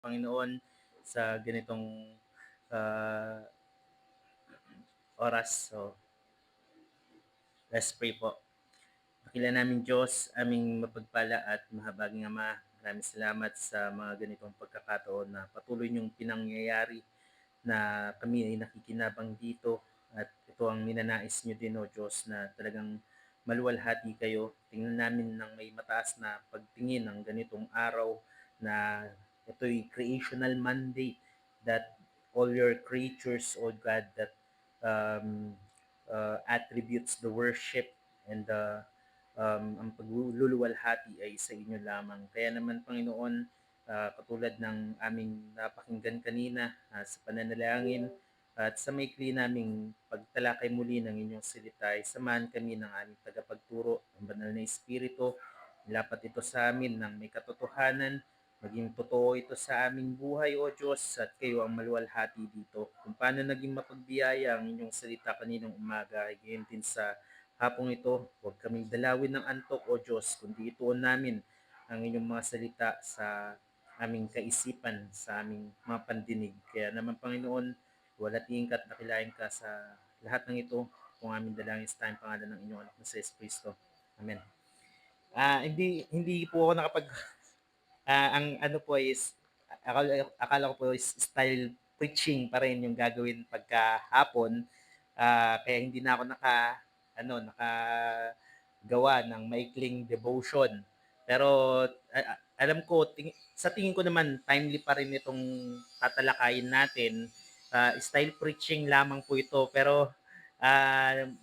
Panginoon sa ganitong ah, oras. So, let's pray po. Dakila namin Diyos, aming mapagpala at mahabaging Ama, maraming salamat sa mga ganitong pagkakataon na patuloy niyong pinangyayari na kami ay nakikinabang dito at ito ang ninanais niyo din o Diyos na talagang maluwalhati kayo. Tingnan namin ng may mataas na pagtingin ng ganitong araw na ito'y creational Monday that all your creatures, O God, that um, attributes the worship and the ang pagluluwalhati ay sa inyo lamang. Kaya naman Panginoon, katulad ng aming napakinggan kanina sa pananalangin at sa maikli naming pagtalakay muli ng inyong salita, ay samahan kami ng aming tagapagturo, ang banal na Espiritu. Ilapat ito sa amin ng may katotohanan, maging totoo ito sa aming buhay, O Diyos, at kayo ang maluwalhati dito. Kung paano naging mapagbiyaya ang inyong salita kaninang umaga, ay gayon din sa hapong ito. Huwag kaming dalawin ng antok, O Diyos, kundi ituon namin ang inyong mga salita sa aming kaisipan, sa aming mga pandinig. Kaya naman Panginoon, walatiin ka at nakilain ka sa lahat ng ito kung aming dalangin sa tayong pangalan ng inyong anak na si Jesus Cristo. Amen. Hindi po ako nakapag ang ano po is akala ko po is style preaching pa rin yung gagawin pagka hapon. Kaya hindi na ako nakagawa ng maikling devotion. Pero alam ko sa tingin ko naman timely pa rin itong tatalakayin natin. Style preaching lamang po ito pero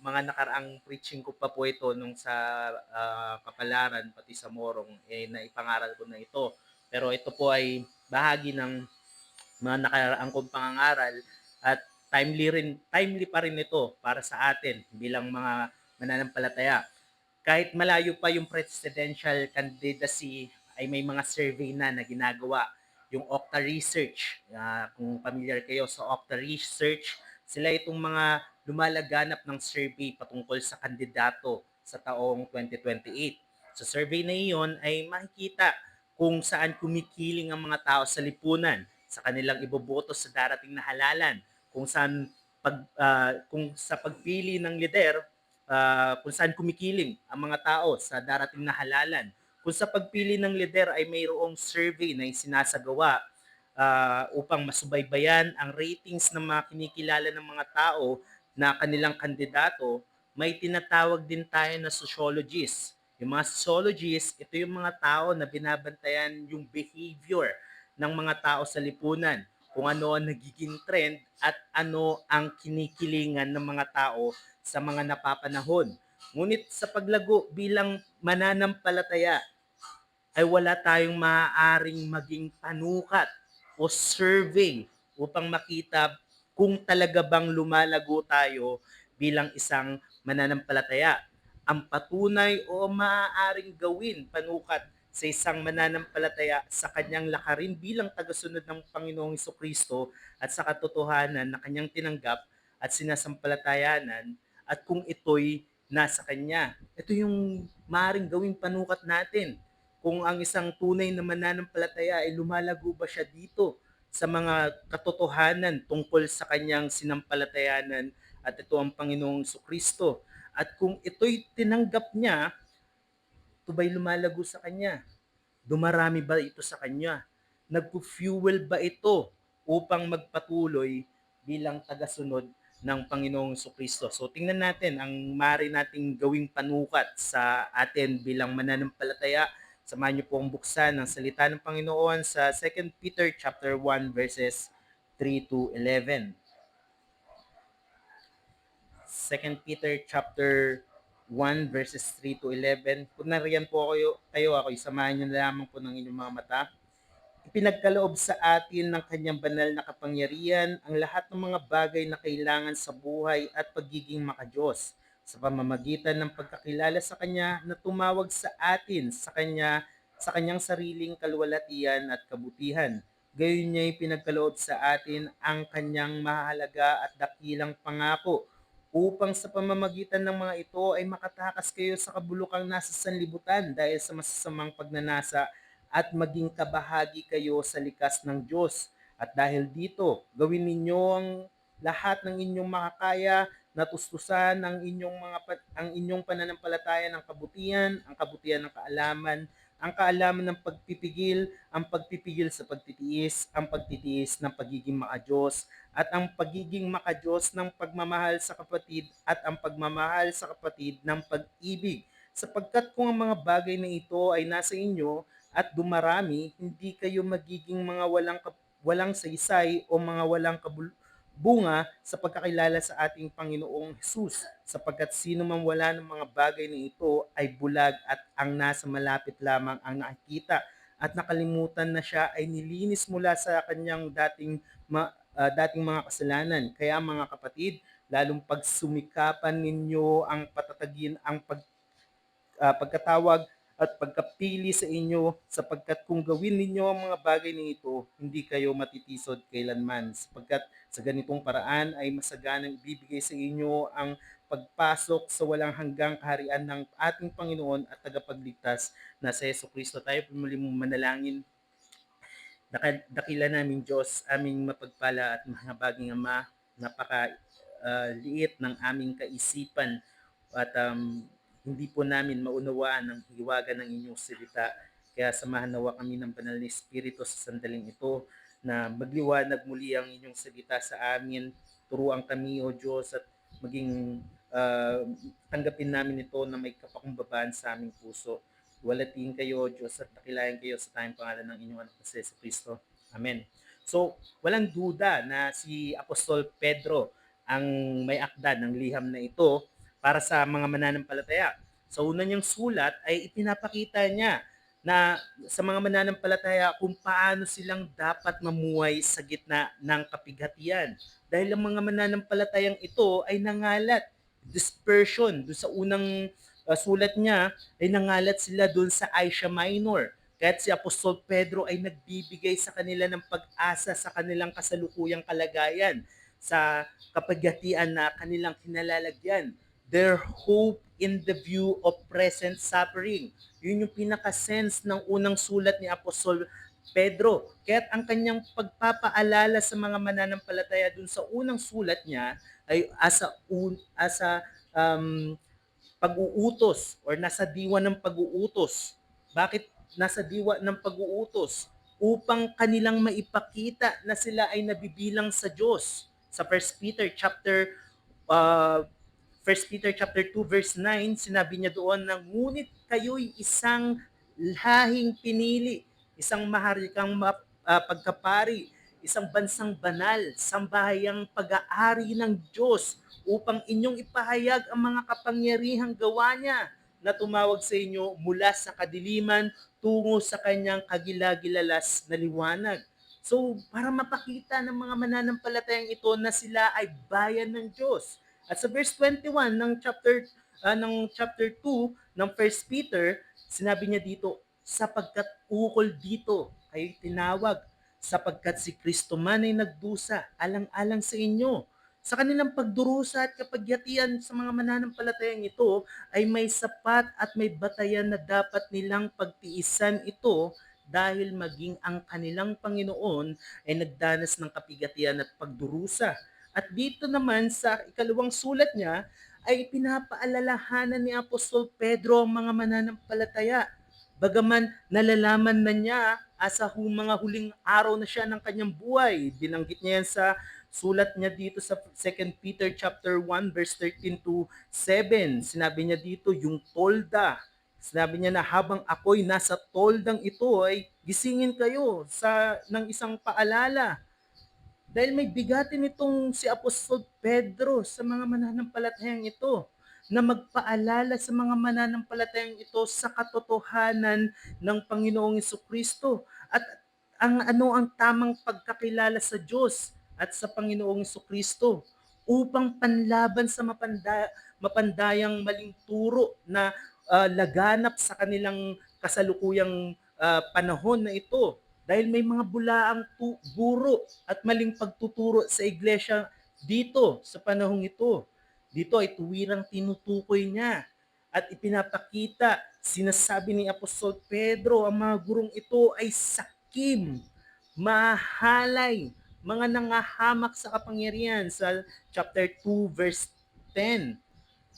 mga nakaraang preaching ko pa po ito nung sa Kapalaran pati sa Morong naipangaral ko na ito. Pero ito po ay bahagi ng mga nakaraang kong pangangaral at timely pa rin ito para sa atin bilang mga mananampalataya. Kahit malayo pa yung presidential candidacy ay may mga survey na ginagawa. Yung Okta Research, kung familiar kayo sa Okta Research, sila itong mga lumalaganap ng survey patungkol sa kandidato sa taong 2028. Sa survey na iyon ay makikita kung saan kumikiling ang mga tao sa lipunan, sa kanilang iboboto sa darating na halalan, kung saan kung sa pagpili ng lider, kung saan kumikiling ang mga tao sa darating na halalan. Kung sa pagpili ng lider ay mayroong survey na isinasagawa upang masubaybayan ang ratings ng mga kinikilala ng mga tao na kanilang kandidato, may tinatawag din tayo na sociologist. Yung mga sociologist, ito yung mga tao na binabantayan yung behavior ng mga tao sa lipunan, kung ano ang nagiging trend at ano ang kinikilingan ng mga tao sa mga napapanahon. Ngunit sa paglago bilang mananampalataya, ay wala tayong maaaring maging panukat o survey upang makita kung talaga bang lumalago tayo bilang isang mananampalataya. Ang patunay o maaaring gawin panukat sa isang mananampalataya sa kanyang lakarin bilang tagasunod ng Panginoong Kristo at sa katotohanan na kanyang tinanggap at sinasampalatayanan at kung ito'y nasa kanya. Ito yung maaaring gawing panukat natin kung ang isang tunay na mananampalataya ay lumalago ba siya dito sa mga katotohanan tungkol sa kanyang sinampalatayanan at ito ang Panginoong Kristo. At kung ito'y tinanggap niya, ito ba'y lumalago sa kanya? Dumarami ba ito sa kanya? Nagpo-fuel ba ito upang magpatuloy bilang tagasunod ng Panginoong Kristo? So tingnan natin ang maaari nating gawing panukat sa atin bilang mananampalataya. Samahan niyo po ang buksan ng salita ng Panginoon sa 2 Peter chapter 1 verses 3 to 11. 2 Peter chapter 1 verses 3 to 11. Kung nariyan po ako'y samahan niyo na lamang po ng inyong mga mata. Ipinagkaloob sa atin ng kanyang banal na kapangyarihan ang lahat ng mga bagay na kailangan sa buhay at pagiging makadiyos sa pamamagitan ng pagkakilala sa kanya na tumawag sa atin sa kanyang sariling kalwalatian at kabutihan. Gayon niya ipinagkaloob sa atin ang kanyang mahalaga at dakilang pangako upang sa pamamagitan ng mga ito ay makatakas kayo sa kabulukang nasa sanlibutan dahil sa masasamang pagnanasa at maging kabahagi kayo sa likas ng Diyos. At dahil dito, gawin ninyo ang lahat ng inyong makakaya na tustusan ang inyong pananampalataya ng kabutihan, ang kabutihan ng kaalaman, ang kaalaman ng pagpipigil, ang pagpipigil sa pagtitiis, ang pagtitiis ng pagiging makadiyos, at ang pagiging makadiyos ng pagmamahal sa kapatid, at ang pagmamahal sa kapatid ng pag-ibig. Sapagkat kung ang mga bagay na ito ay nasa inyo at dumarami, hindi kayo magiging mga walang saysay o mga walang bunga sa pagkakilala sa ating Panginoong Hesus, sapagkat sino man wala ng mga bagay na ito ay bulag at ang nasa malapit lamang ang nakikita at nakalimutan na siya ay nilinis mula sa kanyang dating mga kasalanan. Kaya mga kapatid, lalong pagsumikapan ninyo ang patatagin ang pagkatawag at pagkapili sa inyo, sapagkat kung gawin ninyo ang mga bagay na ito, hindi kayo matitisod kailanman, sapagkat sa ganitong paraan ay masaganang ibibigay sa inyo ang pagpasok sa walang hanggang kaharian ng ating Panginoon at tagapagligtas na sa Jesucristo. Tayo pumuli mong manalangin. Dakila namin Diyos, aming mapagpala at mahabaging Ama, napaka liit ng aming kaisipan at hindi po namin maunawaan ang hiwaga ng inyong salita. Kaya samahan nawa kami ng banal na Espiritu sa sandaling ito na magliwanag muli ang inyong salita sa amin. Turuan kami, O Diyos, at maging tanggapin namin ito na may kapakumbabaan sa aming puso. Walatiin kayo, Diyos, at takilayan kayo sa tayong pangalan ng inyong anak na si Kristo. Amen. So, walang duda na si Apostol Pedro ang may akda ng liham na ito para sa mga mananampalataya. Sa una niyang sulat ay ipinapakita niya na sa mga mananampalataya kung paano silang dapat mamuhay sa gitna ng kapighatian. Dahil ang mga mananampalatayang ito ay nangalat, dispersion, doon sa unang sulat niya ay nangalat sila doon sa Asia Minor. Kaya't si Apostol Pedro ay nagbibigay sa kanila ng pag-asa sa kanilang kasalukuyang kalagayan, sa kapaghatian na kanilang kinalalagyan. Their hope in the view of present suffering. Yun yung pinaka-sense ng unang sulat ni Apostol Pedro. Kaya't ang kanyang pagpapaalala sa mga mananampalataya dun sa unang sulat niya ay asa pag-uutos or nasa diwa ng pag-uutos. Bakit nasa diwa ng pag-uutos? Upang kanilang maipakita na sila ay nabibilang sa Diyos. Sa 1 Peter chapter 2 verse 9, sinabi niya doon na ngunit kayo'y isang lahing pinili, isang maharlikang pagkapari, isang bansang banal, sambahayang pag-aari ng Diyos, upang inyong ipahayag ang mga kapangyarihang gawa niya na tumawag sa inyo mula sa kadiliman tungo sa kanyang kagilagilalas na liwanag. So, para mapakita ng mga mananampalatayang ito na sila ay bayan ng Diyos. At sa verse 21 ng chapter 2 ng 1 Peter, sinabi niya dito, sapagkat ukol dito kayo'y tinawag, sapagkat si Kristo man ay nagdusa alang-alang sa inyo. Sa kanilang pagdurusa at kapagyatian sa mga mananampalatayang ito ay may sapat at may batayan na dapat nilang pagtiisan ito, dahil maging ang kanilang Panginoon ay nagdanas ng kapigatian at pagdurusa. At dito naman sa ikalawang sulat niya ay pinapaalalahanan ni Apostol Pedro ang mga mananampalataya. Bagaman nalalaman na niya mga huling araw na siya ng kanyang buhay. Binanggit niya yan sa sulat niya dito sa 2 Peter chapter 1 verse 13 to 7. Sinabi niya dito yung tolda. Sinabi niya na habang ako'y nasa toldang ito ay gisingin kayo ng isang paalala. Dahil may bigatin itong si Apostol Pedro sa mga mananampalatayang ito, na magpaalala sa mga mananampalatayang ito sa katotohanan ng Panginoong Jesucristo at ang tamang pagkakilala sa Diyos at sa Panginoong Jesucristo, upang panlaban sa mapandayang maling turo na laganap sa kanilang kasalukuyang panahon na ito. Dahil may mga bulaang guro at maling pagtuturo sa iglesia dito sa panahong ito. Dito ay tuwirang tinutukoy niya at ipinapakita Sinasabi ni Apostol Pedro, ang mga gurong ito ay sakim, mahalay, mga nangahamak sa kapangyarihan sa chapter 2 verse 10.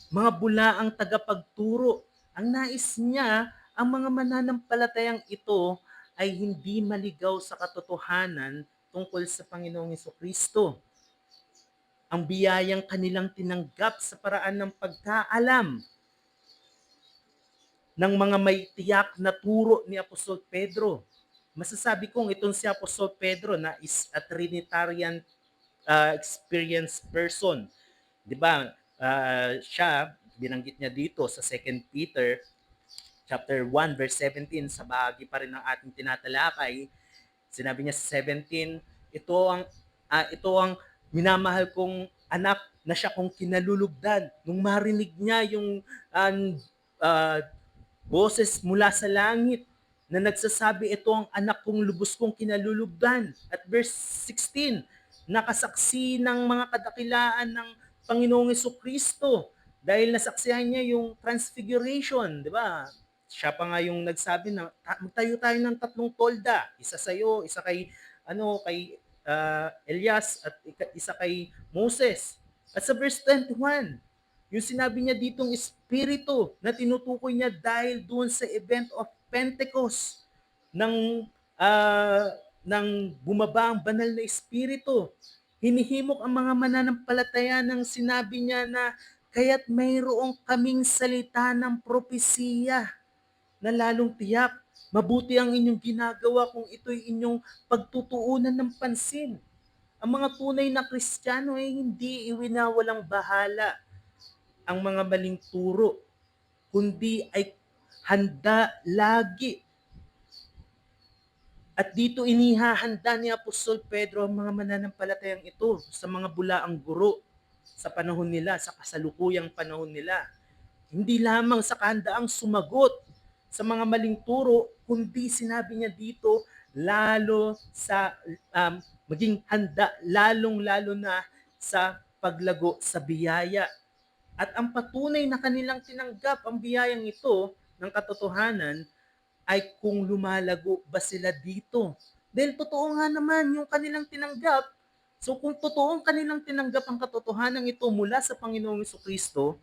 Mga bulaang tagapagturo. Ang nais niya, ang mga mananampalatayang ito ay hindi maligaw sa katotohanan tungkol sa Panginoong Kristo. Ang biyayang kanilang tinanggap sa paraan ng pagkaalam ng mga may tiyak na turo ni Apostol Pedro. Masasabi kong itong si Apostol Pedro na is a Trinitarian experienced person. 'Di ba? Siya binanggit niya dito sa 2 Peter chapter 1 verse 17 sa bahagi pa rin ng ating tinatalakay. Sinabi niya sa 17, ito ang minamahal kong anak na siya kong kinalulugdan. Nung marinig niya yung uh, boses mula sa langit na nagsasabi, ito ang anak kong lubos kong kinalulugdan. At verse 16, nakasaksi ng mga kadakilaan ng Panginoong Kristo dahil nasaksihan niya yung transfiguration, di ba? Siya pa nga yung nagsabi na magtayo tayo ng 3 tolda, isa sa iyo, isa kay Elias at isa kay Moses. At sa verse 21, yung sinabi niya ditong espiritu na tinutukoy niya dahil doon sa event of Pentecost ng ng bumaba ang banal na espiritu. Hinihimok ang mga mananampalataya ng sinabi niya na kaya't mayroong kaming salita ng propesiya na lalong tiyak. Mabuti ang inyong ginagawa kung ito'y inyong pagtutuunan ng pansin. Ang mga tunay na Kristiyano ay hindi iwinawalang bahala ang mga maling turo, kundi ay handa lagi. At dito inihahanda ni Apostol Pedro ang mga mananampalatayang ito sa mga bulaang guro sa panahon nila, sa kasalukuyang panahon nila. Hindi lamang sa kahandaang sumagot sa mga maling turo, kundi sinabi niya dito, lalo sa maging handa, lalong-lalo na sa paglago sa biyaya. At ang patunay na kanilang tinanggap ang biyayang ito ng katotohanan ay kung lumalago ba sila dito. Dahil totoo nga naman yung kanilang tinanggap. So kung totoong kanilang tinanggap ang katotohanan ito mula sa Panginoong Kristo,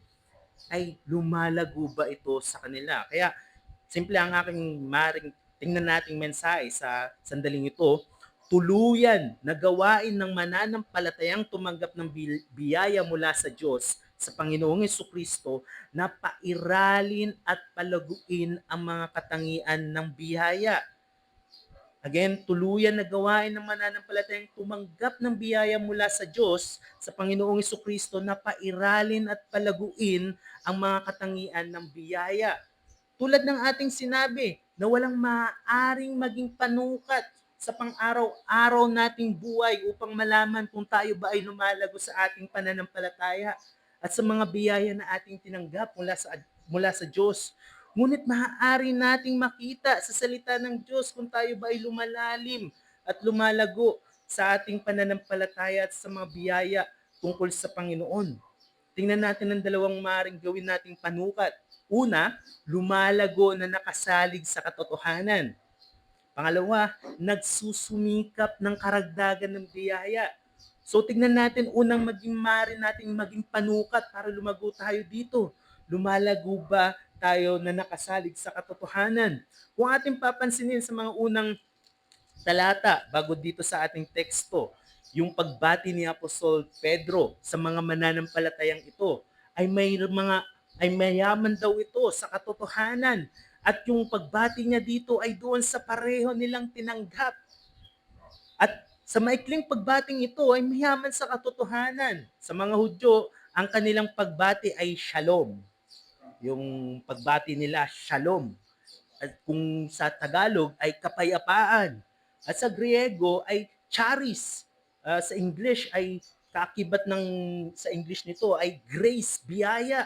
ay lumalago ba ito sa kanila? Kaya simple ang aking maring tingnan nating mensahe sa sandaling ito, tuluyan na gawain ng mananampalatayang tumanggap ng biyaya mula sa Diyos sa Panginoong Kristo na pairalin at palaguin ang mga katangian ng biyaya. Again, tuluyan na gawain ng mananampalatayang tumanggap ng biyaya mula sa Diyos sa Panginoong Kristo na pairalin at palaguin ang mga katangian ng biyaya. Tulad ng ating sinabi na walang maaaring maging panukat sa pang-araw-araw nating buhay upang malaman kung tayo ba ay lumalago sa ating pananampalataya at sa mga biyaya na ating tinanggap mula sa Diyos. Ngunit maaari nating makita sa salita ng Diyos kung tayo ba ay lumalalim at lumalago sa ating pananampalataya at sa mga biyaya tungkol sa Panginoon. Tingnan natin ang dalawang maaaring gawin nating panukat. Una, lumalago na nakasalig sa katotohanan. Pangalawa, nagsusumikap ng karagdagan ng biyaya. So tingnan natin unang nating maging panukat para lumago tayo dito. Lumalago ba tayo na nakasalig sa katotohanan? Kung ating papansinin sa mga unang talata bago dito sa ating teksto, yung pagbati ni Apostol Pedro sa mga mananampalatayang ito ay mayaman daw ito sa katotohanan at yung pagbati niya dito ay doon sa pareho nilang tinanggap. At sa maikling pagbating ito ay mayaman sa katotohanan. Sa mga Hudyo, ang kanilang pagbati ay shalom. Yung pagbati nila, shalom. At kung sa Tagalog ay kapayapaan. At sa Griego ay charis. Sa English ay kakibat sa English nito ay grace, biyaya.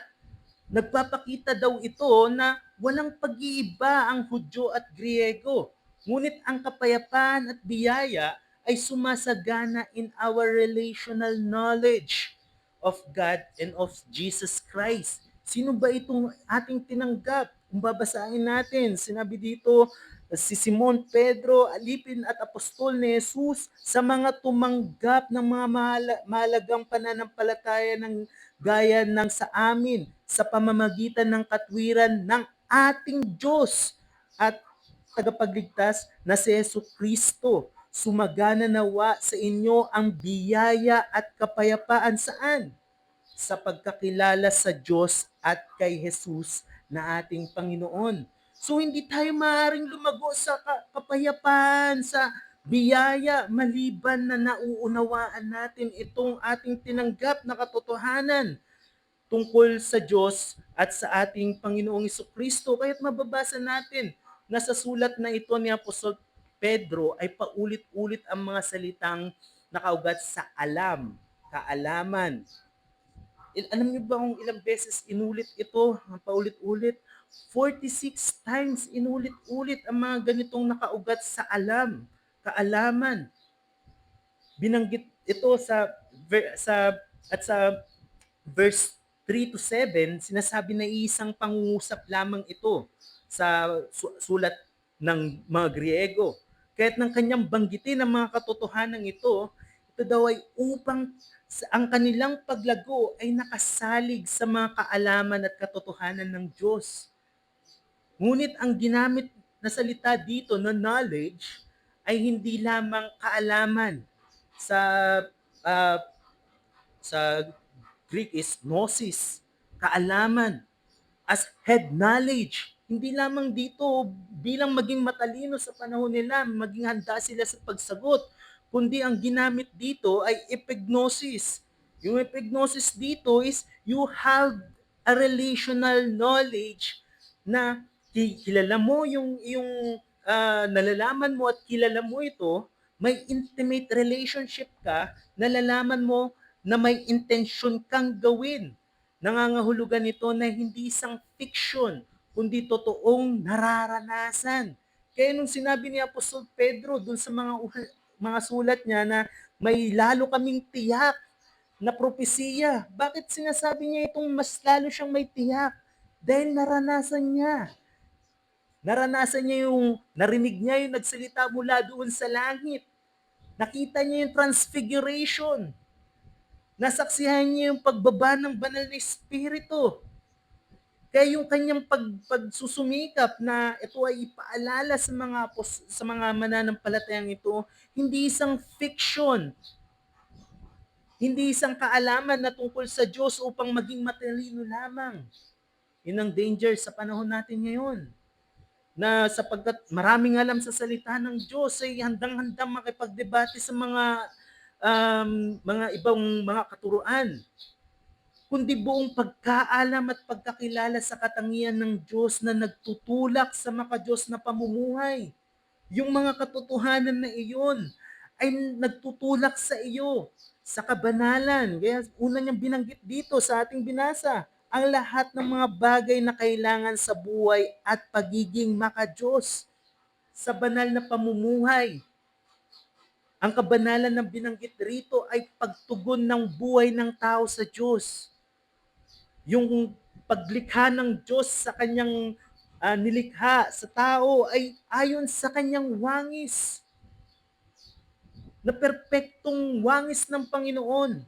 Nagpapakita daw ito na walang pag-iiba ang Hudyo at Griego. Ngunit ang kapayapaan at biyaya ay sumasagana in our relational knowledge of God and of Jesus Christ. Sino ba itong ating tinanggap? Kung babasahin natin, sinabi dito, si Simon Pedro, alipin at apostol ni Jesus sa mga tumanggap ng mga mahalagang pananampalataya ng gaya ng sa amin sa pamamagitan ng katwiran ng ating Diyos at tagapagligtas na si Yesu Kristo. Sumagana nawa sa inyo ang biyaya at kapayapaan saan? Sa pagkakilala sa Diyos at kay Jesus na ating Panginoon. So hindi tayo maaaring lumago sa kapayapaan, sa biyaya, maliban na nauunawaan natin itong ating tinanggap na katotohanan tungkol sa Diyos at sa ating Panginoong Kristo. Kaya't mababasa natin na sa sulat na ito ni Apostol Pedro ay paulit-ulit ang mga salitang nakaugat sa alam, kaalaman. Alam niyo ba kung ilang beses inulit ito, paulit-ulit? 46 times inulit-ulit ang mga ganitong nakaugat sa alam, kaalaman. Binanggit ito sa verse 3 to 7, sinasabi na isang pangungusap lamang ito sa sulat ng mga Griego. Kaya't ng kanyang banggitin ang mga katotohanan ito daw ay upang ang kanilang paglago ay nakasalig sa mga kaalaman at katotohanan ng Diyos. Ngunit ang ginamit na salita dito na knowledge ay hindi lamang kaalaman. Sa uh, sa Greek is gnosis, kaalaman, as head knowledge. Hindi lamang dito bilang maging matalino sa panahon nila, maging handa sila sa pagsagot, kundi ang ginamit dito ay epignosis. Yung epignosis dito is you have a relational knowledge na kilala mo yung nalalaman mo at kilala mo ito, may intimate relationship ka, nalalaman mo na may intensyon kang gawin. Nangangahulugan ito na hindi isang fiction, kundi totoong nararanasan. Kaya nung sinabi ni Apostol Pedro dun sa mga sulat niya na may lalo kaming tiyak na propesiya, bakit sinasabi niya itong mas lalo siyang may tiyak? Dahil naranasan niya. Naranasan niya narinig niya yung nagsalita mula doon sa langit. Nakita niya yung transfiguration. Nasaksihan niya yung pagbaba ng banal na Espiritu. Kaya yung kanyang pagsusumikap na ito ay ipaalala sa mga mananampalatayang ito, hindi isang fiction, hindi isang kaalaman na tungkol sa Diyos upang maging matalino lamang. Yun ang danger sa panahon natin ngayon. Na sapagkat maraming alam sa salita ng Diyos ay handang-handang makipagdebate sa mga ibang mga katuruan, kundi buong pagkaalam at pagkakilala sa katangian ng Diyos na nagtutulak sa maka-Diyos na pamumuhay. Yung mga katotohanan na iyon ay nagtutulak sa iyo sa kabanalan. Kaya una niyang binanggit dito sa ating binasa, ang lahat ng mga bagay na kailangan sa buhay at pagiging maka-Diyos sa banal na pamumuhay. Ang kabanalan ng binanggit rito ay pagtugon ng buhay ng tao sa Diyos. Yung paglikha ng Diyos sa kanyang nilikha sa tao ay ayon sa kanyang wangis, na perpektong wangis ng Panginoon.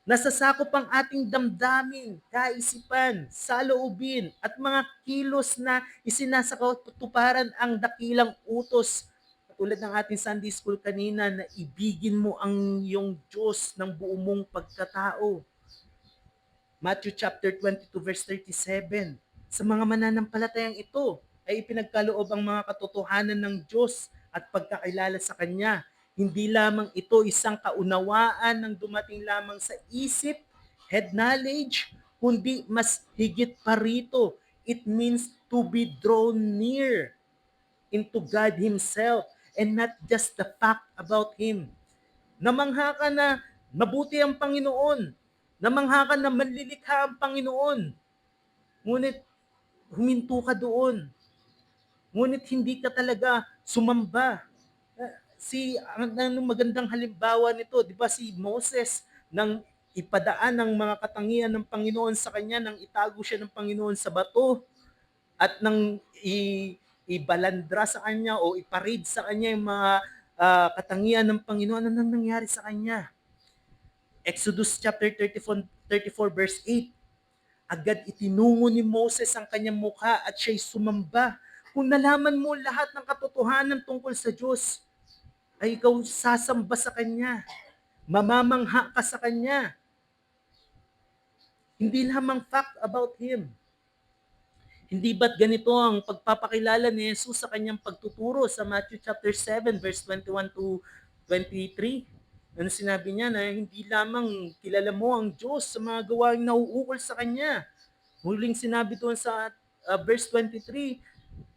Nasasakop ang ating damdamin, kaisipan, saloobin at mga kilos na isinasakatuparan ang dakilang utos. Tulad ng ating Sunday School kanina na ibigin mo ang iyong Diyos ng buong mong pagkatao. Matthew chapter 22 verse 37. Sa mga mananampalatayang ito ay ipinagkaloob ang mga katotohanan ng Diyos at pagkakilala sa Kanya. Hindi lamang ito isang kaunawaan ng dumating lamang sa isip, head knowledge, kundi mas higit pa rito. It means to be drawn near into God Himself and not just the fact about Him. Namangha ka na mabuti ang Panginoon. Namangha ka na manlilikha ang Panginoon. Ngunit huminto ka doon. Ngunit hindi ka talaga sumamba. Ang magandang halimbawa nito, di ba si Moses, nang ipadaan ng mga katangian ng Panginoon sa kanya, nang itago siya ng Panginoon sa bato, at nang ibalandra sa kanya o iparade sa kanya yung mga katangian ng Panginoon, ano nang nangyari sa kanya? Exodus chapter 34 verse 8. Agad itinungo ni Moses ang kanyang mukha at siya'y sumamba. Kung nalaman mo lahat ng katotohanan tungkol sa Diyos, ay ikaw sasamba sa Kanya. Mamamangha ka sa Kanya. Hindi lamang fact about Him. Hindi ba't ganito ang pagpapakilala ni Jesus sa kanyang pagtuturo sa Matthew chapter 7 verse 21 to 23? Ano sinabi niya na hindi lamang kilala mo ang Diyos sa mga gawaing nauukol sa Kanya. Muling sinabi doon sa verse 23,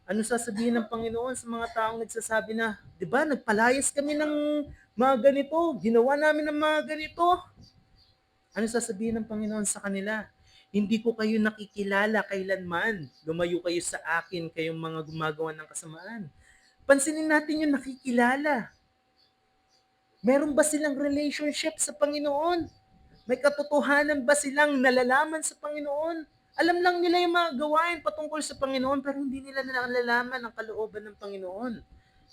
ano sasabihin ng Panginoon sa mga taong nagsasabi na, di ba, nagpalayas kami ng mga ganito, ginawa namin ng mga ganito. Ano sasabihin ng Panginoon sa kanila? Hindi ko kayo nakikilala kailanman. Lumayo kayo sa akin, kayong mga gumagawa ng kasamaan. Pansinin natin yung nakikilala. Meron ba silang relationship sa Panginoon? May katotohanan ba silang nalalaman sa Panginoon? Alam lang nila yung mga gawain patungkol sa Panginoon pero hindi nila nalalaman ang kalooban ng Panginoon.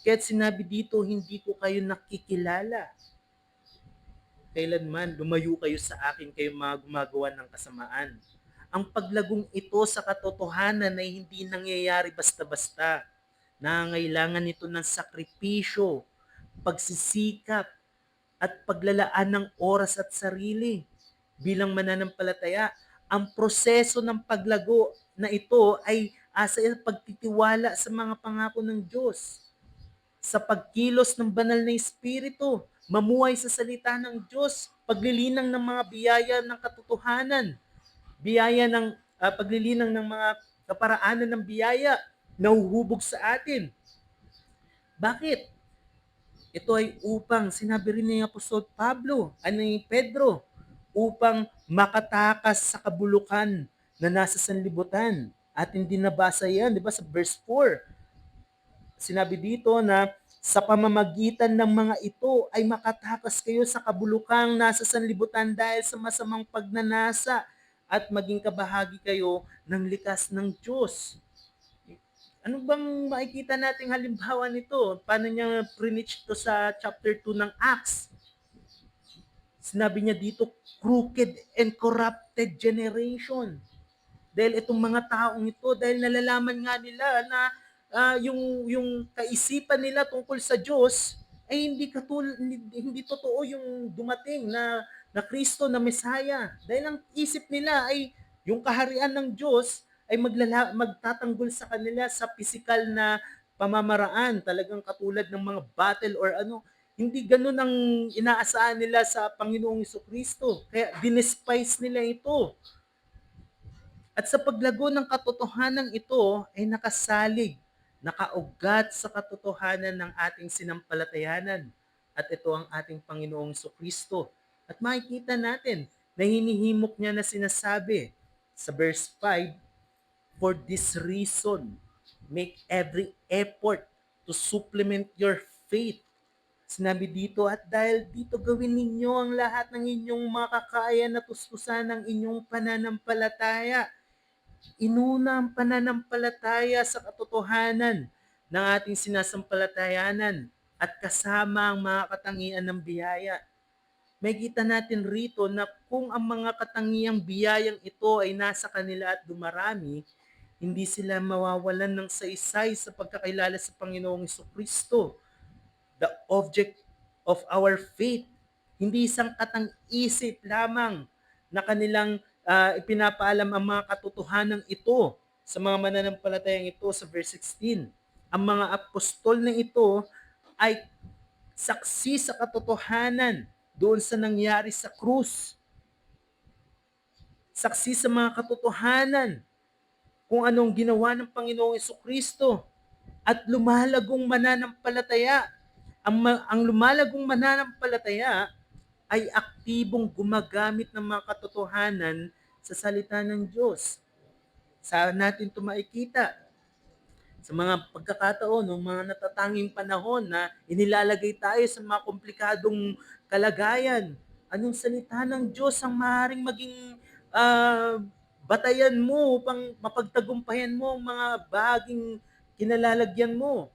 Kaya't sinabi dito, hindi ko kayo nakikilala. Kailanman lumayo kayo sa akin, kayong mga gumagawa ng kasamaan. Ang paglagong ito sa katotohanan ay hindi nangyayari basta-basta. Nangangailangan ito ng sakripisyo, pagsisikap, at paglalaan ng oras at sarili. Bilang mananampalataya, ang proseso ng paglago na ito ay asa pagtitiwala sa mga pangako ng Diyos, sa pagkilos ng banal na Espiritu, mamuhay sa salita ng Diyos, paglilinang ng mga biyaya ng katotohanan, biyaya ng paglilinang ng mga kaparaanan ng biyaya na huhubog sa atin. Bakit? Ito ay upang, sinabi rin ni Apostol Pablo, ni Pedro, upang makatakas sa kabulukan na nasa sanlibutan. At hindi nabasa yan, di ba, sa verse 4. Sinabi dito na sa pamamagitan ng mga ito ay makatakas kayo sa kabulukang nasa sanlibutan dahil sa masamang pagnanasa at maging kabahagi kayo ng likas ng Diyos. Ano bang makikita nating halimbawa nito? Paano niya preach to sa chapter 2 ng Acts? Sinabi niya dito, crooked and corrupted generation. Dahil itong mga taong ito, dahil nalalaman nga nila na yung kaisipan nila tungkol sa Diyos ay hindi totoo yung dumating na Kristo na Mesaya. Dahil ang isip nila ay yung kaharian ng Diyos ay magtatanggol sa kanila sa pisikal na pamamaraan, talagang katulad ng mga battle or ano. Hindi ganun ang inaasahan nila sa Panginoong Kristo. Kaya dinespise nila ito. At sa paglago ng katotohanan ito ay nakasalig, nakaugat sa katotohanan ng ating sinampalatayanan. At ito ang ating Panginoong Kristo. At makikita natin na hinihimok niya na sinasabi sa verse 5, for this reason, make every effort to supplement your faith. Sinabi dito, at dahil dito gawin ninyo ang lahat ng inyong makakaya na tuspusan ng inyong pananampalataya. Inuna ang pananampalataya sa katotohanan ng ating sinasampalatayanan at kasama ang mga katangian ng biyaya. May kita natin rito na kung ang mga katangiang biyayang ito ay nasa kanila at dumarami, hindi sila mawawalan ng saysay sa pagkakilala sa Panginoong Kristo, the object of our faith. Hindi isang katang-isip lamang na kanilang ipinapaalam ang mga katotohanan ito sa mga mananampalatayang ito sa verse 16. Ang mga apostol na ito ay saksi sa katotohanan doon sa nangyari sa krus. Saksi sa mga katotohanan kung anong ginawa ng Panginoong Kristo at lumalagong mananampalataya. Ang lumalagong mananampalataya ay aktibong gumagamit ng mga katotohanan sa salita ng Diyos. Saan natin ito makikita? Sa mga pagkakataon, ng mga natatanging panahon na inilalagay tayo sa mga komplikadong kalagayan. Anong salita ng Diyos ang maaaring maging Batayan mo upang mapagtagumpayan mo ang mga bahaging kinalalagyan mo.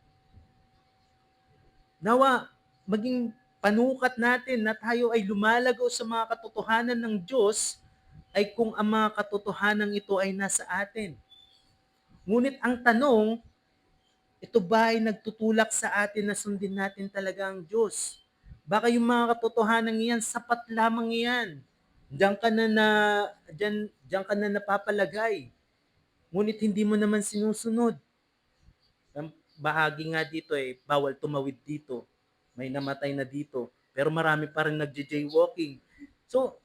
Nawa maging panukat natin na tayo ay lumalago sa mga katotohanan ng Diyos ay kung ang mga katotohanan ito ay nasa atin. Ngunit ang tanong, ito ba ay nagtutulak sa atin na sundin natin talaga ang Diyos? Baka yung mga katotohanan iyan, sapat lamang iyan. Diyan ka na napapalagay. Ngunit hindi mo naman sinusunod. Ang bahagi nga dito ay bawal tumawid dito. May namatay na dito. Pero marami pa rin nagja-jaywalking. So,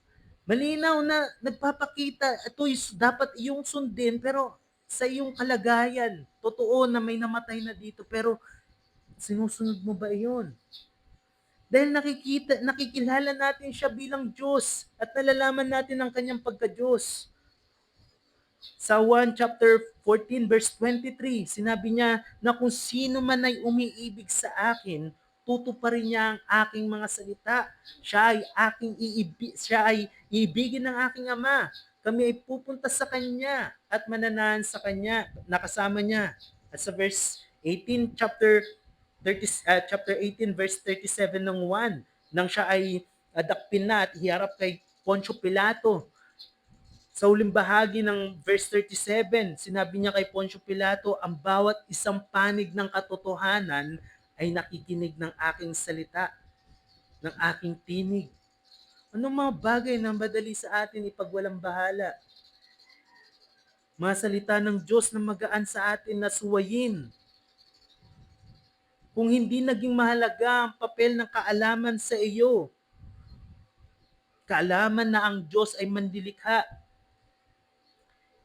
malinaw na nagpapakita, ito is dapat iyong sundin, pero sa iyong kalagayan, totoo na may namatay na dito, pero sinusunod mo ba iyon? Dahil nakikilala natin siya bilang Diyos at nalalaman natin ang kanyang pagka-Diyos. Sa 1 chapter 14 verse 23, sinabi niya na kung sino man ay umiibig sa akin, tutuparin niya ang aking mga salita. Siya ay iibigin ng aking Ama. Kami ay pupunta sa kanya at mananahan sa kanya, nakasama niya. At sa verse 18 chapter 18 verse 37 ng 1, nang siya ay adakpin na at hiharap kay Poncio Pilato. Sa huling bahagi ng verse 37, sinabi niya kay Poncio Pilato, ang bawat isang panig ng katotohanan ay nakikinig ng aking salita, ng aking tinig. Anong mga bagay na madali sa atin ipagwalang bahala? Mga salita ng Diyos na magaan sa atin na suwayin. Kung hindi naging mahalaga ang papel ng kaalaman sa iyo, kaalaman na ang Diyos ay manlilikha,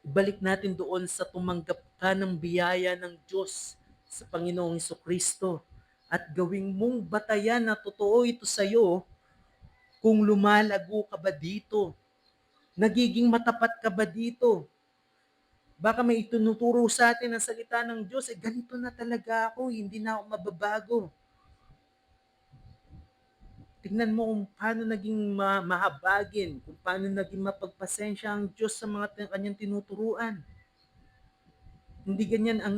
ibalik natin doon sa tumanggap ka ng biyaya ng Diyos sa Panginoong Hesukristo at gawing mong batayan na totoo ito sa iyo kung lumalago ka ba dito. Nagiging matapat ka ba dito? Baka may itunuturo sa atin ang salita ng Diyos, ganito na talaga ako, hindi na ako mababago. Tingnan mo kung paano naging mahabagin, kung paano naging mapagpasensya ang Diyos sa mga kanyang tinuturuan. Hindi ganyan ang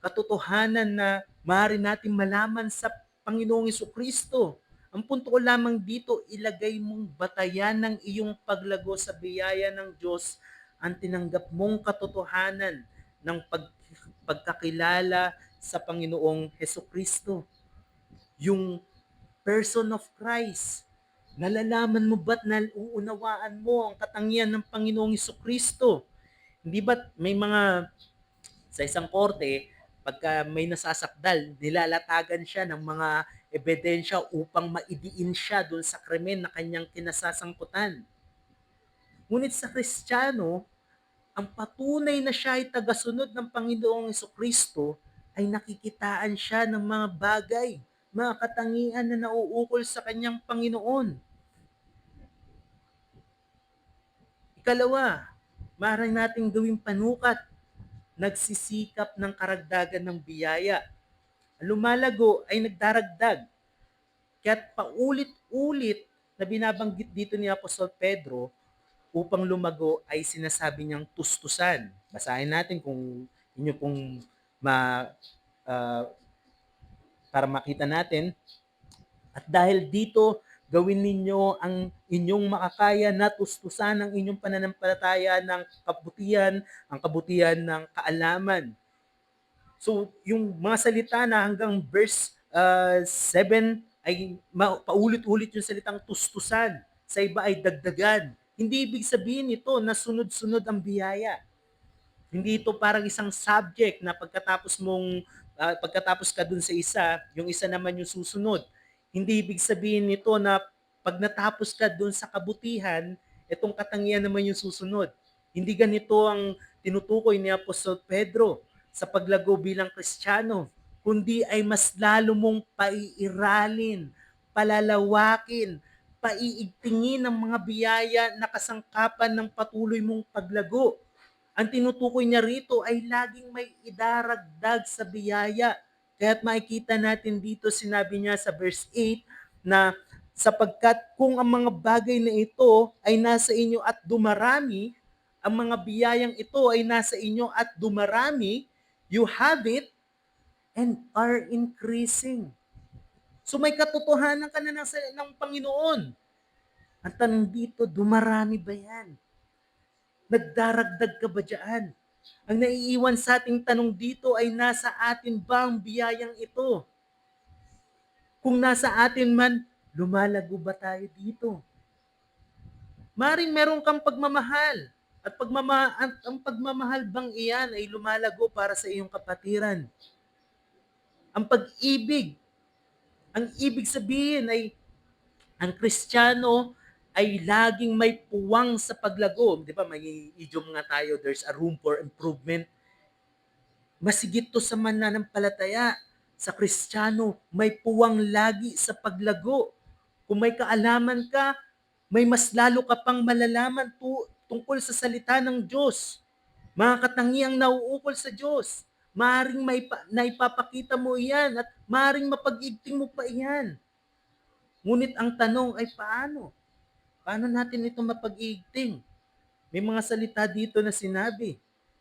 katotohanan na maaari natin malaman sa Panginoong Hesukristo. Ang punto ko lamang dito, ilagay mong batayan ng iyong paglago sa biyaya ng Diyos ang tinanggap mong katotohanan ng pagkakilala sa Panginoong Hesukristo. Yung person of Christ. Nalalaman mo ba't nauunawaan mo ang katangian ng Panginoong Hesukristo? Hindi ba't may mga sa isang korte, pagka may nasasakdal, nilalatagan siya ng mga ebidensya upang maidiin siya doon sa krimen na kanyang kinasasangkutan. Ngunit sa Kristiyano, ang patunay na siya ay tagasunod ng Panginoong Hesukristo ay nakikitaan siya ng mga bagay, mga katangian na nauukol sa kanyang Panginoon. Ikalawa, maaari nating gawing panukat, nagsisikap ng karagdagan ng biyaya. Lumalago ay nagdaragdag. Kaya't paulit-ulit na binabanggit dito ni Apostol Pedro, upang lumago ay sinasabi niyang tustusan. Basahin natin kung inyo pong uh, para makita natin. At dahil dito, gawin ninyo ang inyong makakaya na tustusan ang inyong pananampalataya ng kabutihan, ang kabutihan ng kaalaman. So, yung mga salita na hanggang verse 7 ay paulit-ulit yung salitang tustusan. Sa iba ay dagdagan. Hindi ibig sabihin ito na sunod-sunod ang biyaya. Hindi ito parang isang subject na pagkatapos ka dun sa isa, yung isa naman yung susunod. Hindi ibig sabihin nito na pag natapos ka dun sa kabutihan, itong katangian naman yung susunod. Hindi ganito ang tinutukoy ni Apostol Pedro sa paglago bilang Kristiyano, kundi ay mas lalo mong paiiralin, palalawakin, paiigtingin ang mga biyaya na kasangkapan ng patuloy mong paglago. Ang tinutukoy niya rito ay laging may idaragdag sa biyaya. Kaya't makikita natin dito, sinabi niya sa verse 8 na sapagkat kung ang mga bagay na ito ay nasa inyo at dumarami, ang mga biyayang ito ay nasa inyo at dumarami, you have it and are increasing. So may katotohanan ka na ng Panginoon. Ang tanong dito, dumarami ba yan? Nagdaragdag ka ba dyan? Ang naiiwan sa ating tanong dito ay nasa atin ba ang biyayang ito? Kung nasa atin man, lumalago ba tayo dito? Maring meron kang pagmamahal. At ang pagmamahal bang iyan ay lumalago para sa iyong kapatiran? Ang pag-ibig, ang ibig sabihin ay ang Kristiyano ay laging may puwang sa paglago. Di ba may idiom nga tayo, there's a room for improvement. Masigit to sa mananampalataya. Sa Kristiyano, may puwang lagi sa paglago. Kung may kaalaman ka, may mas lalo ka pang malalaman tungkol sa salita ng Diyos. Mga katangiang nauukol sa Diyos. Maaring naipapakita mo iyan at maaring mapag-ibting mo pa iyan. Ngunit ang tanong ay paano? Paano natin ito mapag-ibting? May mga salita dito na sinabi,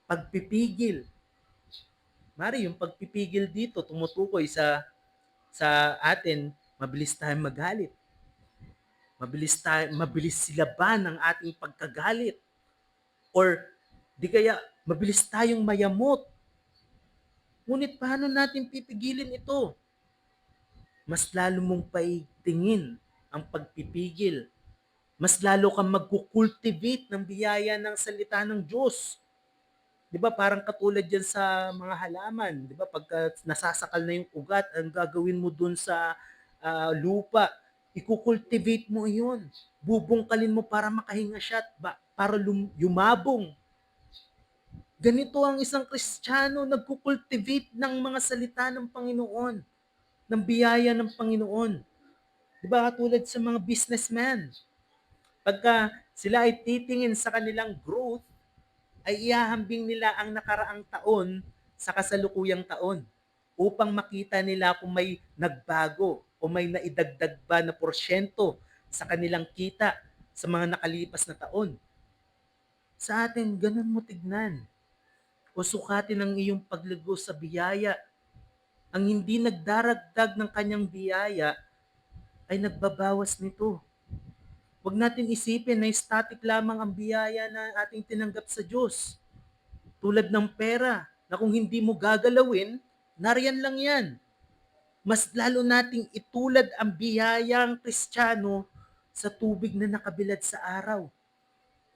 pagpipigil. Mari, yung pagpipigil dito tumutukoy sa atin, mabilis tayong magalit. Mabilis silaban ang ating pagkagalit. Or di kaya mabilis tayong mayamot. Ngunit paano natin pipigilin ito? Mas lalo mong paigtingin ang pagpipigil. Mas lalo kang magkukultivate ng biyaya ng salita ng Diyos. Di ba parang katulad yan sa mga halaman. Di ba pagka nasasakal na yung ugat, ang gagawin mo dun sa lupa, ikukultivate mo yun. Bubungkalin mo para makahinga siya at para yumabong. Ganito ang isang Kristiyano, nagkukultivate ng mga salita ng Panginoon, ng biyaya ng Panginoon. Di ba katulad sa mga businessman, pagka sila ay titingin sa kanilang growth, ay ihahambing nila ang nakaraang taon sa kasalukuyang taon upang makita nila kung may nagbago o may naidagdag ba na porsyento sa kanilang kita sa mga nakalipas na taon. Sa atin, ganun mo tignan o sukatin ang iyong paglago sa biyaya. Ang hindi nagdaragdag ng kanyang biyaya ay nagbabawas nito. Huwag natin isipin na static lamang ang biyaya na ating tinanggap sa Diyos. Tulad ng pera, na kung hindi mo gagalawin, nariyan lang yan. Mas lalo nating itulad ang biyayang Kristiyano sa tubig na nakabilad sa araw.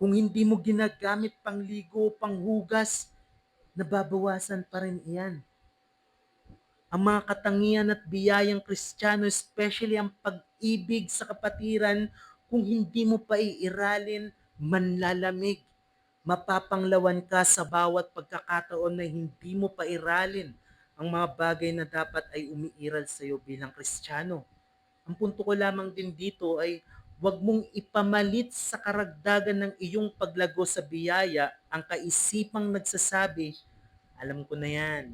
Kung hindi mo ginagamit pangligo, panghugas, nababawasan pa rin iyan. Ang mga katangian at biyayang Kristiyano, especially ang pag-ibig sa kapatiran, kung hindi mo pa iiralin, manlalamig. Mapapanglawan ka sa bawat pagkakataon na hindi mo pa iralin ang mga bagay na dapat ay umiiral sa iyo bilang Kristiyano. Ang punto ko lamang din dito ay huwag mong ipamalit sa karagdagan ng iyong paglago sa biyaya ang kaisipang nagsasabi, alam ko na yan,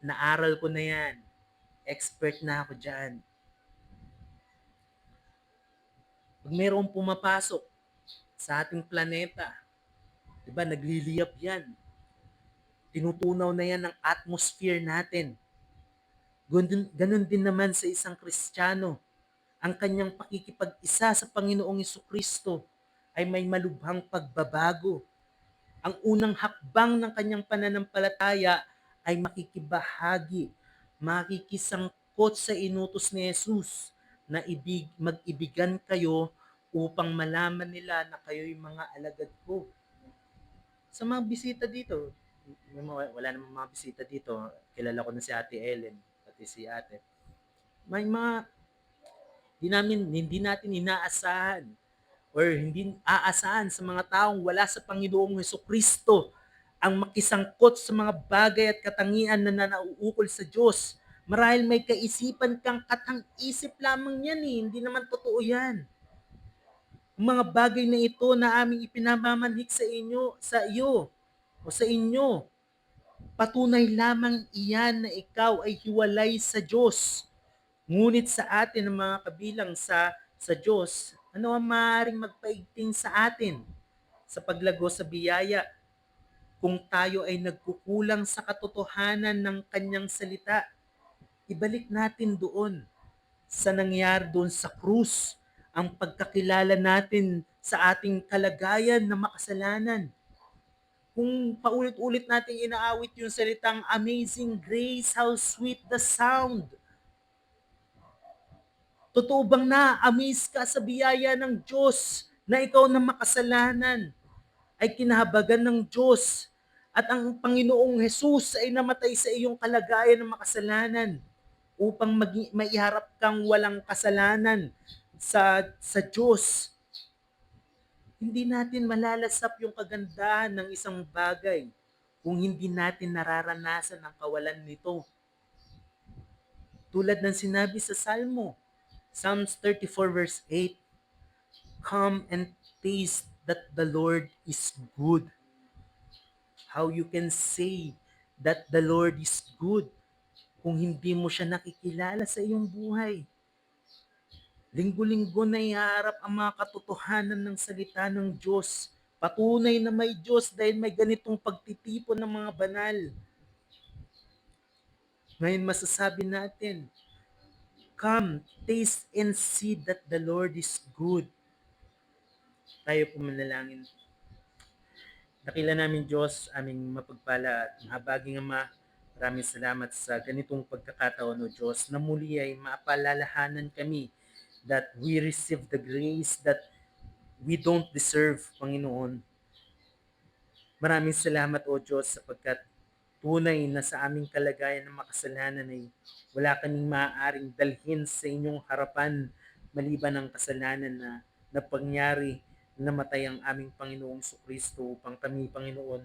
naaral ko na yan, expert na ako dyan. Pag mayroong pumapasok sa ating planeta, diba, nagliliyab yan. Tinutunaw na yan ng atmosphere natin. Ganun din naman sa isang Kristiyano. Ang kanyang pakikipag-isa sa Panginoong Jesucristo ay may malubhang pagbabago. Ang unang hakbang ng kanyang pananampalataya ay makikibahagi, makikisangkot sa inutos ni Jesus na mag-ibigan kayo upang malaman nila na kayo'y mga alagad ko. Sa mga bisita dito, wala namang mga bisita dito, kilala ko na si Ate Ellen, pati si Ate. May mga hindi natin inaasahan or hindi aasahan sa mga taong wala sa Panginoong Jesucristo ang makisangkot sa mga bagay at katangian na nauukol sa Diyos. Marahil may kaisipan kang katang-isip lamang yan eh. Hindi naman totoo yan. Ang mga bagay na ito na aming ipinamamanhik sa iyo o sa inyo, patunay lamang iyan na ikaw ay hiwalay sa Diyos. Ngunit sa atin ang mga kabilang sa Diyos, ano ang maaaring magpaigting sa atin? sa paglago sa biyaya. Kung tayo ay nagkukulang sa katotohanan ng kanyang salita, ibalik natin doon sa nangyari doon sa krus ang pagkakilala natin sa ating kalagayan na makasalanan. Kung paulit-ulit nating inaawit yung salitang Amazing Grace, how sweet the sound. Totoo bang na-amaze ka sa biyaya ng Diyos na ikaw na makasalanan ay kinahabagan ng Diyos at ang Panginoong Hesus ay namatay sa iyong kalagayan ng makasalanan upang maiharap kang walang kasalanan sa Diyos. Hindi natin malalasap yung kagandahan ng isang bagay kung hindi natin nararanasan ang kawalan nito. Tulad ng sinabi sa Salmo, Psalms 34 verse 8, "Come and taste that the Lord is good." How you can say that the Lord is good kung hindi mo siya nakikilala sa iyong buhay? Linggo-linggo na iharap ang mga katotohanan ng salita ng Diyos. Patunay na may Diyos dahil may ganitong pagtitipon ng mga banal. Ngayon masasabi natin, come, taste and see that the Lord is good. Tayo po manalangin. Dakila namin Diyos, aming mapagpala at mahabaging Ama, maraming salamat sa ganitong pagkakataon, O Diyos, na muli ay mapalalahanan kami that we receive the grace that we don't deserve, Panginoon. Maraming salamat, O Diyos, sapagkat tunay na sa aming kalagayan ng makasalanan ay wala kaming maaaring dalhin sa inyong harapan maliban ang kasalanan na napangyari, namatay ang aming Panginoong Kristo upang kami, Panginoon,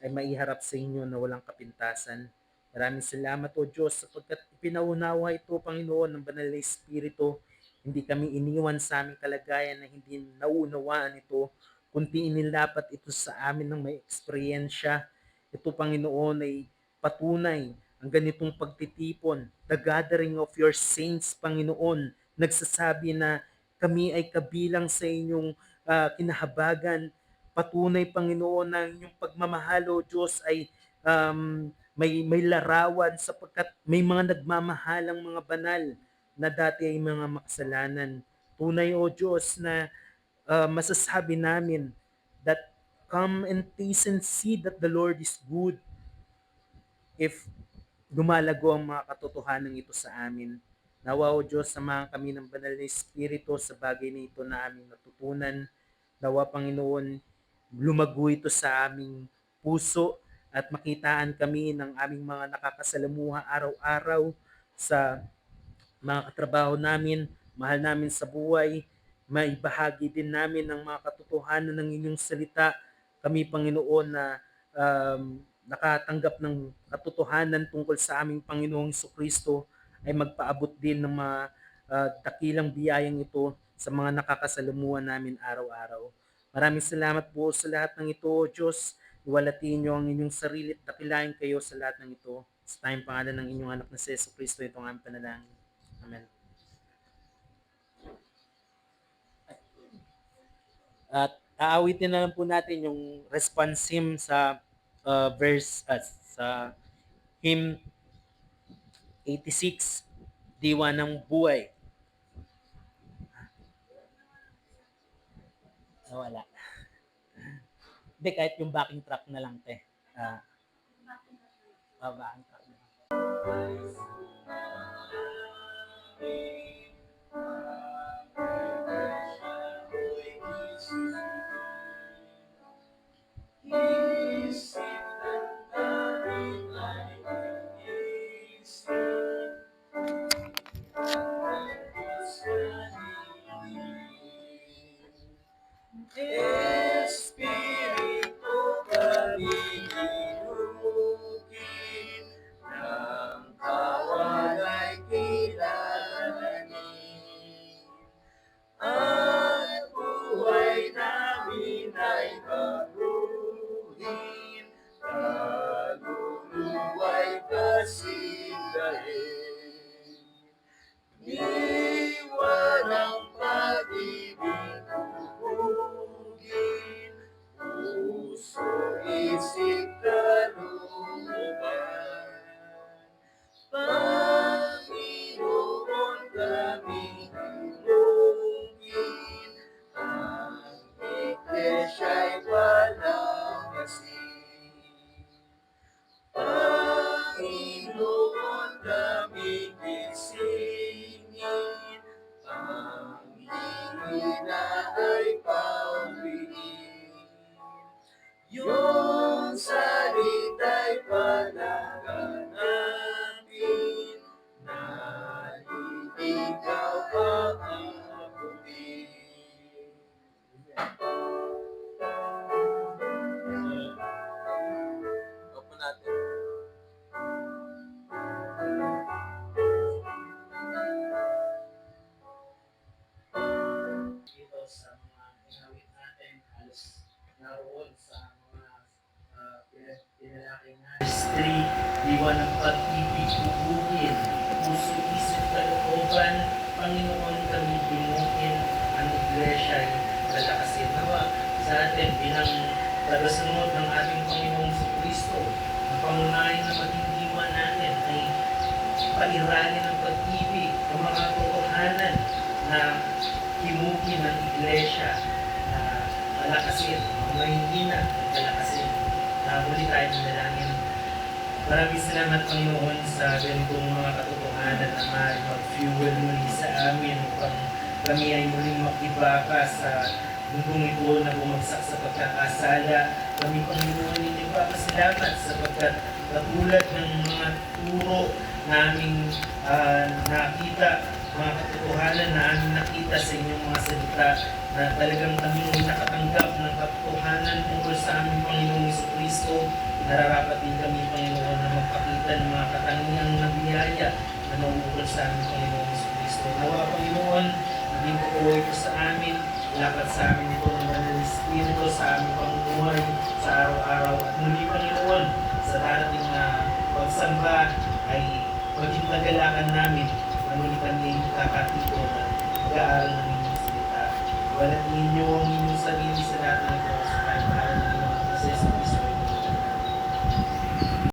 ay maiharap sa inyo na walang kapintasan. Maraming salamat, O Diyos, sapagkat pinaunawa ito, Panginoon, ng Banal na Espiritu. Hindi kami iniwan sa aming kalagayan na hindi naunawaan ito, kundi inilapat ito sa amin ng may eksperyensya. Ito, Panginoon, ay patunay ang ganitong pagtitipon, the gathering of your saints, Panginoon, nagsasabi na kami ay kabilang sa inyong kinahabagan. Patunay, Panginoon, na inyong pagmamahal, O Diyos, ay may larawan sapagkat may mga nagmamahalang mga banal na dati ay mga makasalanan. Tunay, O Diyos, na masasabi namin that come and taste and see that the Lord is good if lumalago ang mga katotohanan ito sa amin. Nawa, O Diyos, samahan kami ng banal na Espiritu sa bagay na ito na aming natutunan. Nawa, Panginoon, lumago ito sa aming puso at makitaan kami ng aming mga nakakasalamuha araw-araw sa mga katrabaho namin, mahal namin sa buhay, maibahagi din namin ang mga katotohanan ng inyong salita. Kami, Panginoon, na nakatanggap ng katotohanan tungkol sa aming Panginoong Kristo ay magpaabot din ng mga dakilang biyayang ito sa mga nakakasalamuhan namin araw-araw. Maraming salamat po sa lahat ng ito, Diyos. Iwalatiin niyo ang inyong sarili at dakilain kayo sa lahat ng ito. Sa tayong pangalan ng inyong anak na si Yesu Kristo, itong aming panalangin. Amen. At aawitin na lang po natin yung response hymn sa sa hymn 86, Diwa ng Buhay. Nawala. Hindi, kahit yung backing track na lang, te. Backing track na lang. Espiritu kami hinugin, ng kawalay kilalanin. At buhay namin ay baguhin, kaluluwa'y kasindahin. Diwa ng pag-ibig hugugin, mahina ay pauwiin. Yung salita'y panaganapin, naliligaw ang abutin. Opo natin. Dito sa mga ginawit natin, halos naroon sa mga pinalaki na history, diwa ng pag-ibig, pupuhin, puso, isip, kalooban, Panginoon kami binukin, ang iglesia ay palakasin. Nawa sa atin bilang tagasunod ng ating Panginoong Kristo, ang pangunahin na maging diwa natin ay pairalin ng pag-ibig, ang mga totohanan na himuki ng iglesia na palakasin, ang mahihina ng palakasin. Na muli tayo ng dalangin. Maraming salamat Panginoon sa ganitong mga katotohanan na maaaring mag-fuel muli sa amin upang kami ay muling makibaka sa mundong ito na bumagsak sa pagkakasala. Kami Panginoon ay nagpapasalamat sapagkat katulad ng mga turo naming nakita, mga katotohanan na aming nakita sa inyong mga salita na talagang kami ay nakatanggap ng katotohanan tungkol sa aming Panginoong Kristo. Nararapat din kami, Panginoon, na magpakita ng mga katangiang na biyaya na nauukol sa aming Panginoong Kristo. Nawa, Panginoon, maging totoo ito sa amin, lapat sa amin ito ng Banal na Espiritu sa aming pamumuhay sa araw-araw. At muli, Panginoon, sa darating na pagsamba ay maging tagalakan namin na muli kami kakatito na mag-aaral ng inyong salita. Walat ninyo ang inyong sarili sa lahat ng ito